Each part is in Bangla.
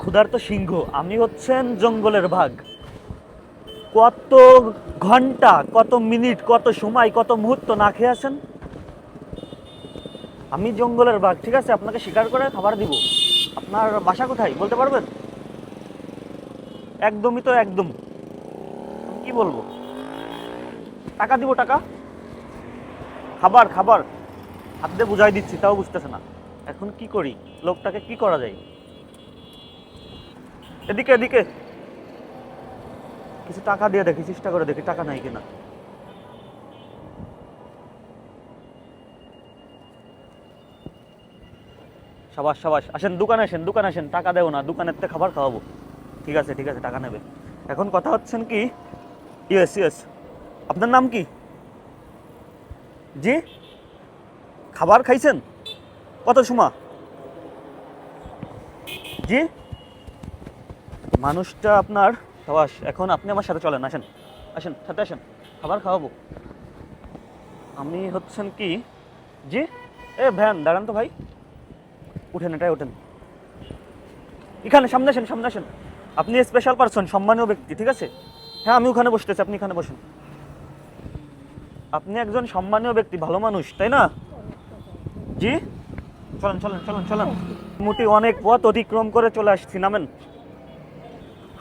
ক্ষুধার্ত সিংহ, আমি হচ্ছেন জঙ্গলের বাঘ। কত ঘন্টা, কত মিনিট, কত সময়, কত মুহূর্ত না খেয়ে আছেন? আমি জঙ্গলের বাঘ, ঠিক আছে? আপনাকে শিকার করে খাবার দিব। আপনার বাসা কোথায় বলতে পারবেন? একদমই তো একদম। আমি কি বলবো? টাকা দিব, টাকা। খাবার খাবার হাত দিয়ে বুঝাই দিচ্ছি, তাও বুঝতেছে না। এখন কি করি? লোকটাকে কি করা যায়? এদিকে এদিকে, কিছু টাকা দিয়ে দেখি, চেষ্টা করে দেখি টাকা নাই কিনা। সাবাস সাবাস, আসেন দোকানে, আসেন দোকানে, আসেন। টাকা দেবো না, দোকানের থেকে খাবার খাওয়াবো। ঠিক আছে ঠিক আছে, টাকা নেবে। এখন কথা হচ্ছেন কি, ইয়েস ইয়েস, আপনার নাম কি? জি, খাবার খাইছেন? কত সময়? জি, মানুষটা আপনার সাবাস। এখন আপনি আমার সাথে চলেন, আসেন আসেন, সাথে আসেন, খাবার খাওয়াবো। আমি হচ্ছেন কি, জি, এ ভ্যান দাঁড়ান তো ভাই, উঠেন, এটাই ওঠেন। এখানে সামনে আসেন, সামনে আসেন। আপনি স্পেশাল পারসন, সম্মানীয় ব্যক্তি, ঠিক আছে? হ্যাঁ, আমি ওখানে বসতেছি, আপনি এখানে বসেন। আপনি একজন সম্মানীয় ব্যক্তি, ভালো মানুষ, তাই না? জি, চলেন চলেন চলেন চলেন। মোটামুটি অনেক পথ অতিক্রম করে চলে আসছি, নামেন।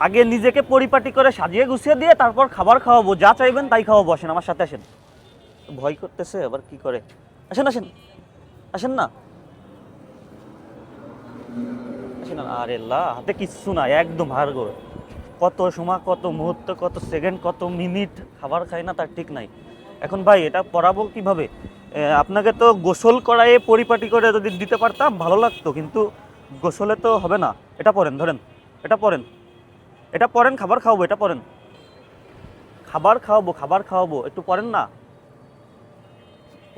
আগে নিজেকে পরিপাটি করে সাজিয়ে গুছিয়ে দিয়ে তারপর খাবার খাওয়াবো, যা চাইবেন তাই খাওয়াবো। আসেন আমার সাথে আসেন। ভয় করতেছে আবার কি করে। আসেন আসেন, আসেন না, আসেন না। আরে লা, হাতে কিচ্ছু না, একদম হাড়গোড়। কত সময়, কত মুহূর্ত, কত সেকেন্ড, কত মিনিট খাবার খাই না তার ঠিক নাই। এখন ভাই এটা পড়াবো কিভাবে? আপনাকে তো গোসল করায় পরিপাটি করে যদি দিতে পারতাম ভালো লাগতো, কিন্তু গোসলে তো হবে না। এটা পড়েন, ধরেন, এটা পড়েন, এটা পড়েন, খাবার খাওয়াবো, এটা পড়েন। খাবার খাওয়াবো, খাবার খাওয়াবো, একটু পড়েন না।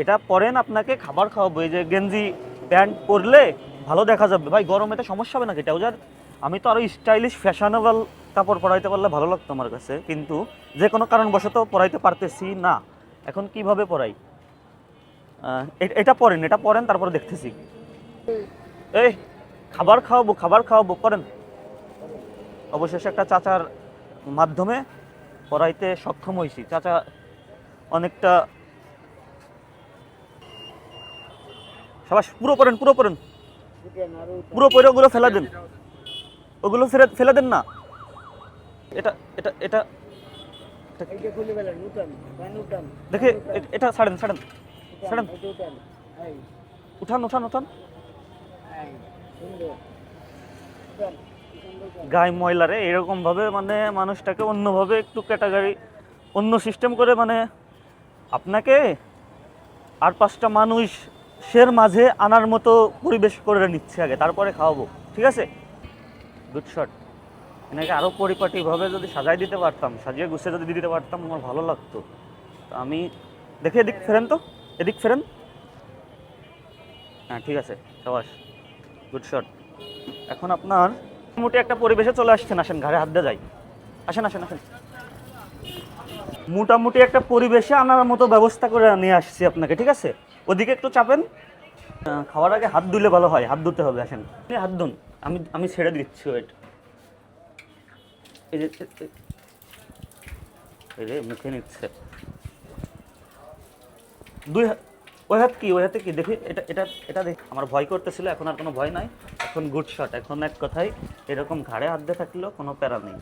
এটা পরেন, আপনাকে খাবার খাওয়াবো। এই যে গেঞ্জি প্যান্ট পরলে ভালো দেখা যাবে ভাই, গরমে তো সমস্যা হবে নাকি ট্রাউজার? আমি তো আরো স্টাইলিশ ফ্যাশনেবল কাপড় পরাইতে পারলে ভালো লাগতো আমার কাছে, কিন্তু যে কোনো কারণবশত পরাইতে পারতেছি না। এখন কিভাবে পরাই? এটা পরেন, এটা পরেন, তারপরে দেখতেছি। এই, খাবার খাওয়াবো, খাবার খাওয়াবো, পরেন। অবশেষে একটা চাচার মাধ্যমে পরাইতে সক্ষম হয়েছি। চাচা অনেকটা, সবাই পুরো পরেন, পুরো পরেন, পুরো পরে ওগুলো ফেলা দেন, ওগুলো ফেলে ফেলে দেন না। এটা এটা এটা দেখে, এটা ছাড়েন ছাড়েন ছাড়েন, উঠান উঠান উঠান। গায়ে ময়লা রে, এরকম ভাবে মানে মানুষটাকে অন্যভাবে একটু ক্যাটাগরি, অন্য সিস্টেম করে মানে আপনাকে আর পাঁচটা মানুষের মাঝে আনার মতো পরিবেশ করে নিচ্ছে আগে, তারপরে খাওয়াবো, ঠিক আছে? Good shot. এনাকে আরও পরিপাটিভাবে যদি সাজাই দিতে পারতাম, সাজিয়ে গুছিয়ে যদি দিতে পারতাম, আমার ভালো লাগতো। তো আমি, দেখে এদিক ফেরেন তো, এদিক ফেরেন। হ্যাঁ ঠিক আছে, সাবাস, গুড শট। এখন আপনার মোটামুটি একটা পরিবেশে চলে আসছেন, আসেন ঘাড়ে হাত দিয়ে যাই। আসেন আসেন আসেন, মোটামুটি একটা পরিবেশে আনার মতো ব্যবস্থা করে নিয়ে আসছি আপনাকে, ঠিক আছে? ওদিকে একটু চাপেন। খাওয়ার আগে হাত ধুলে ভালো হয়, হাত ধুতে হবে, আসেন। আপনি হাত ধুন, আমি আমি ছেড়ে দিচ্ছি, ওয়েট। এই যে, এই রে মুখে নিচ্ছে। দুই হাত, ওই হাত কি, ওই হাতে কি দেখি, এটা এটা এটা দেখ। আমার ভয় করতেছিল, এখন আর কোনো ভয় নাই। এখন গুড শট। এখন এক কথায় এরকম ঘাড়ে হাত দিয়ে থাকলেও কোনো প্যারা নেই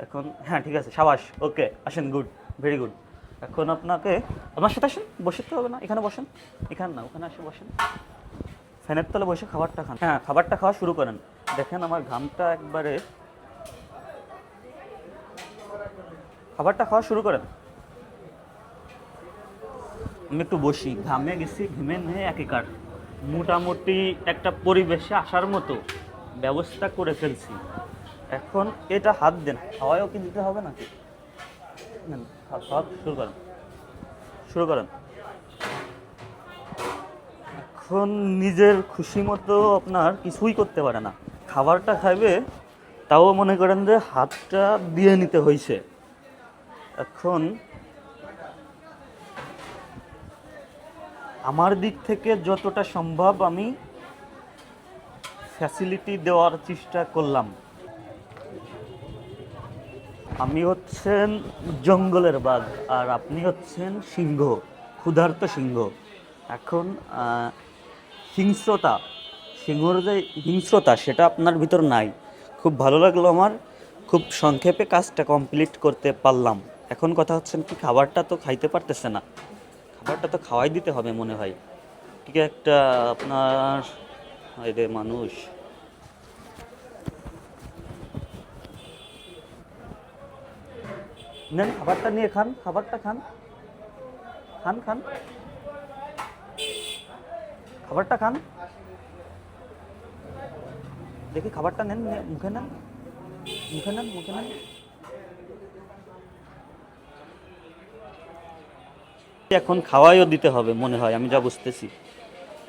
এখন। হ্যাঁ ঠিক আছে, সাবাস, ওকে, আসেন, গুড, ভেরি গুড। এখন আপনাকে আমার সাথে আসেন, বসতে হবে না, এখানে বসেন। এখানে না, ওখানে আসে বসেন। ফ্যানের তলে বসে খাবারটা খান। হ্যাঁ, খাবারটা খাওয়া শুরু করেন। দেখেন আমার ঘামটা একবারে, খাবারটা খাওয়া শুরু করেন। আমি একটু বসি, ঘামে গেছি, ঘেমে নিয়ে একেকার। মোটামুটি একটা পরিবেশে আসার মতো ব্যবস্থা করে ফেলছি। এখন এটা হাত দেন, খাওয়াও কি দিতে হবে নাকি? নেন, খাওয়া শুরু করেন, শুরু করেন। এখন নিজের খুশি মতো আপনার কিছুই করতে পারে না। খাবারটা খাইবে, তাও মনে করেন যে হাতটা দিয়ে নিতে হয়েছে। এখন আমার দিক থেকে যতটা সম্ভব আমি ফ্যাসিলিটি দেওয়ার চেষ্টা করলাম। আমি হচ্ছেন জঙ্গলের বাঘ আর আপনি হচ্ছেন সিংহ, ক্ষুধার্ত সিংহ। এখন হিংস্রতা, সিংহর যে হিংস্রতা সেটা আপনার ভিতর নাই। খুব ভালো লাগলো আমার, খুব সংক্ষেপে কাজটা কমপ্লিট করতে পারলাম। এখন কথা হচ্ছেন কি, খাবারটা তো খাইতে পারতেছে না, খাবারটা তো খাওয়াই দিতে হবে মনে হয়। ঠিক একটা আপনার রে মানুষ, নেন খাবারটা নিয়ে খান, খাবারটা খান, খান খান, খাবারটা খান, দেখি খাবারটা নেন, মুখে নেন, মুখে নেন, মুখে নেন। এখন খাওয়াইও দিতে হবে মনে হয়, আমি যা বুঝতেছি।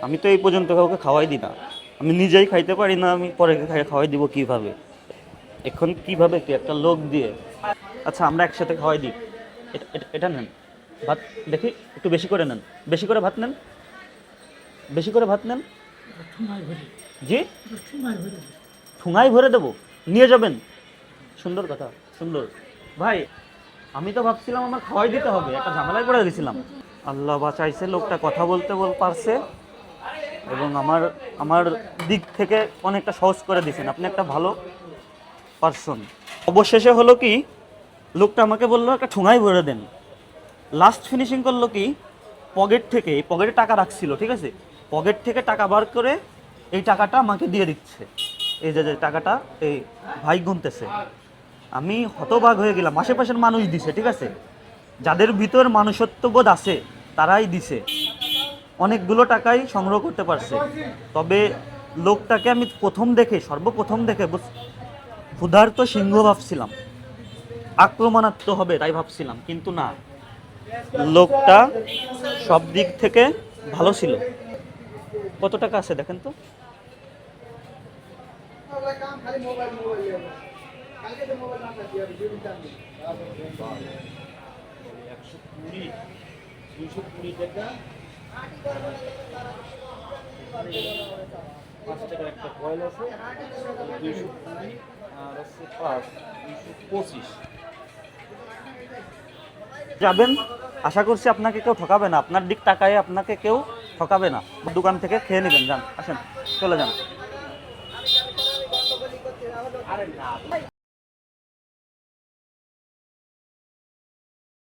আমি তো এই পর্যন্ত কাউকে খাওয়াই দিই না, আমি নিজেই খাইতে পারি না, আমি পরে খাওয়াই দিব কিভাবে? এখন কিভাবে কি একটা লোক দিয়ে? আচ্ছা আমরা একসাথে খাওয়াই দিই। এটা নেন ভাত, দেখি একটু বেশি করে নেন, বেশি করে ভাত নেন, বেশি করে ভাত নেন। জি, ঠুঙাই ভরে দেবো, নিয়ে যাবেন? সুন্দর কথা, সুন্দর। ভাই আমি তো ভাবছিলাম আমার খাওয়াই দিতে হবে, একটা ঝামেলায় পড়ে গেছিলাম। আল্লাহ বাঁচাইছে, লোকটা কথা বলতে পারছে এবং আমার আমার দিক থেকে অনেকটা সহজ করে দিয়েছেন, আপনি একটা ভালো পারসন। অবশেষে হলো কি, লোকটা আমাকে বললো একটা ঠুঙাই ভরে দেন। লাস্ট ফিনিশিং করলো কি, পকেট থেকে, এই পকেটে টাকা রাখছিল, ঠিক আছে, পকেট থেকে টাকা বার করে এই টাকাটা আমাকে দিয়ে দিচ্ছে। এই যে টাকাটা এই ভাই গুনতেছে। আমি হতবাক হয়ে গেলাম, আশেপাশের মানুষ দিছে, ঠিক আছে, যাদের ভিতর মানুষত্ববোধ আছে তারাই দিছে, অনেকগুলো টাকাই সংগ্রহ করতে পারছে। তবে লোকটাকে আমি সর্বপ্রথম দেখে ক্ষুধার্ত সিংহ ভাবছিলাম, আক্রমণাত্মক হবে তাই ভাবছিলাম, কিন্তু না, লোকটা সব দিক থেকে ভালো ছিল। কত টাকা আছে দেখেন তো? একটা কয়েল আছে 220 আর আছে 225। যাবেন, আশা করছি আপনাকে কেউ ঠকাবে না, আপনার দিক তাকায় আপনাকে কেউ ঠকাবে না। দোকান থেকে খেয়ে নেবেন, যান, আসেন, চলে যান।